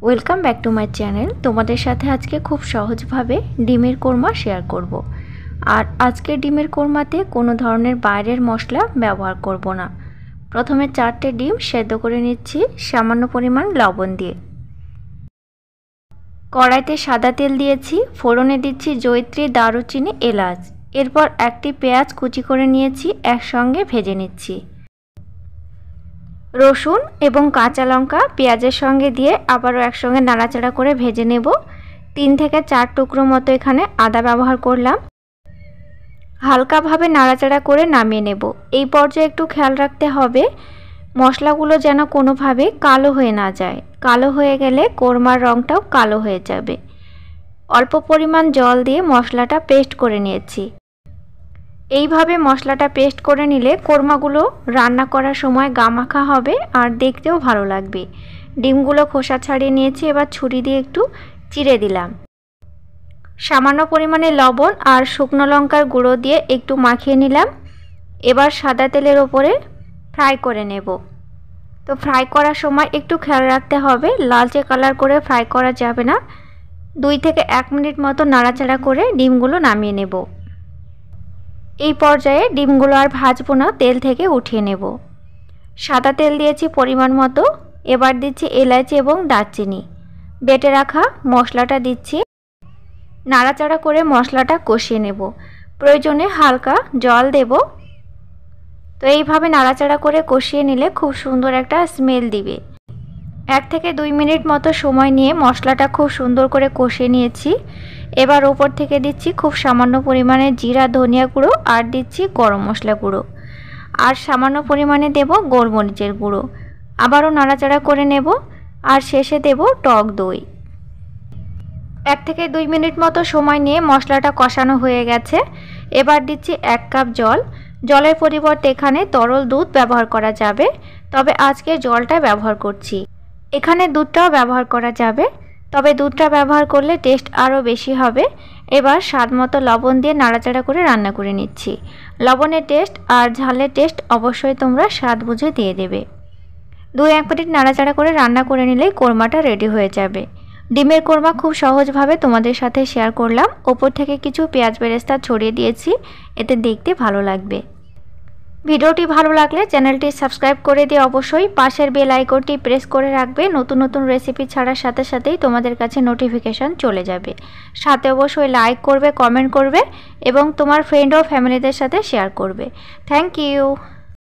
Welcome back to my channel. তোমাদের সাথে আজকে খুব সহজভাবে ডিমের কোরমা শেয়ার করব। আর আজকে ডিমের কোরমাতে কোনো ধরনের বাইরের মশলা ব্যবহার করব না। প্রথমে 4টে ডিম সেদ্ধ করে নিচ্ছি সামান্য পরিমাণ লবণ দিয়ে। কড়াইতে সাদা তেল দিয়েছি, ফোড়নে দিচ্ছি জয়িত্রী, দারুচিনি, এলাচ। এরপর একটি পেঁয়াজ কুচি করে নিয়েছি, একসঙ্গে ভেজে নিচ্ছি। রসুন এবং কাঁচা লঙ্কা পেঁয়াজের সঙ্গে দিয়ে আবারও একসঙ্গে নাড়াচাড়া করে ভেজে নেব। 3 থেকে 4 টুকরো মতো এখানে আদা ব্যবহার করলাম। হালকাভাবে নাড়াচাড়া করে নামিয়ে নেব। এই পর্যায়ে একটু খেয়াল রাখতে হবে মশলাগুলো যেন কোনোভাবে কালো হয়ে না যায়। কালো হয়ে গেলে কোরমার রঙটাও কালো হয়ে যাবে। অল্প পরিমাণ জল দিয়ে মশলাটা পেস্ট করে নিয়েছি। এইভাবে মশলাটা পেস্ট করে নিলে কোরমাগুলো রান্না করার সময় গামাখা হবে আর দেখতেও ভালো লাগবে। ডিমগুলো খোসা ছাড়িয়ে নিয়েছি, এবার ছুরি দিয়ে একটু চিড়ে দিলাম। সামান্য পরিমাণে লবণ আর শুকনো লঙ্কার গুঁড়ো দিয়ে একটু মাখিয়ে নিলাম। এবার সাদা তেলের ওপরে ফ্রাই করে নেব। তো ফ্রাই করার সময় একটু খেয়াল রাখতে হবে লালচে কালার করে ফ্রাই করা যাবে না। 2 থেকে 1 মিনিট মতো নাড়াচাড়া করে ডিমগুলো নামিয়ে নেব। এই পর্যায়ে ডিমগুলো আর ভাজবো না, তেল থেকে উঠিয়ে নেব। সাদা তেল দিয়েছি পরিমাণ মতো। এবার দিচ্ছি এলাচি এবং দারচিনি। বেটে রাখা মশলাটা দিচ্ছি। নাড়াচাড়া করে মশলাটা কষিয়ে নেব। প্রয়োজনে হালকা জল দেব। তো এইভাবে নাড়াচাড়া করে কষিয়ে নিলে খুব সুন্দর একটা স্মেল দিবে। 1 থেকে 2 মিনিট মতো সময় নিয়ে মশলাটা খুব সুন্দর করে কষিয়ে নিয়েছি। এবার উপর থেকে দিচ্ছি খুব সামান্য পরিমাণে জিরা, ধনিয়া গুঁড়ো আর দিচ্ছি গরম মশলা গুঁড়ো আর সামান্য পরিমাণে দেব গোলমরিচের গুঁড়ো। আবারও নাড়াচাড়া করে নেব আর শেষে দেব টক দই। 1 থেকে 2 মিনিট মতো সময় নিয়ে মশলাটা কষানো হয়ে গেছে। এবার দিচ্ছি 1 কাপ জল। জলের পরিবর্তে এখানে তরল দুধ ব্যবহার করা যাবে, তবে আজকে জলটা ব্যবহার করছি। এখানে দুধটাও ব্যবহার করা যাবে, তবে দুধটা ব্যবহার করলে টেস্ট আরও বেশি হবে। এবার স্বাদ মতো লবণ দিয়ে নাড়াচাড়া করে রান্না করে নিচ্ছি। লবণের টেস্ট আর ঝালের টেস্ট অবশ্যই তোমরা স্বাদ বুঝে দিয়ে দেবে। 2-1 মিনিট নাড়াচাড়া করে রান্না করে নিলেই কোরমাটা রেডি হয়ে যাবে। ডিমের কোরমা খুব সহজভাবে তোমাদের সাথে শেয়ার করলাম। ওপর থেকে কিছু পেঁয়াজ বেরেস্তা ছড়িয়ে দিয়েছি, এতে দেখতে ভালো লাগবে। ভিডিওটি ভালো লাগলে চ্যানেলটি সাবস্ক্রাইব করে দিয়ে অবশ্যই পাশের বেল আইকনটি প্রেস করে রাখবে। নতুন নতুন রেসিপি ছাড়ার সাথে সাথেই তোমাদের কাছে নোটিফিকেশান চলে যাবে। সাথে অবশ্যই লাইক করবে, কমেন্ট করবে এবং তোমার ফ্রেন্ড ও ফ্যামিলিদের সাথে শেয়ার করবে। Thank you.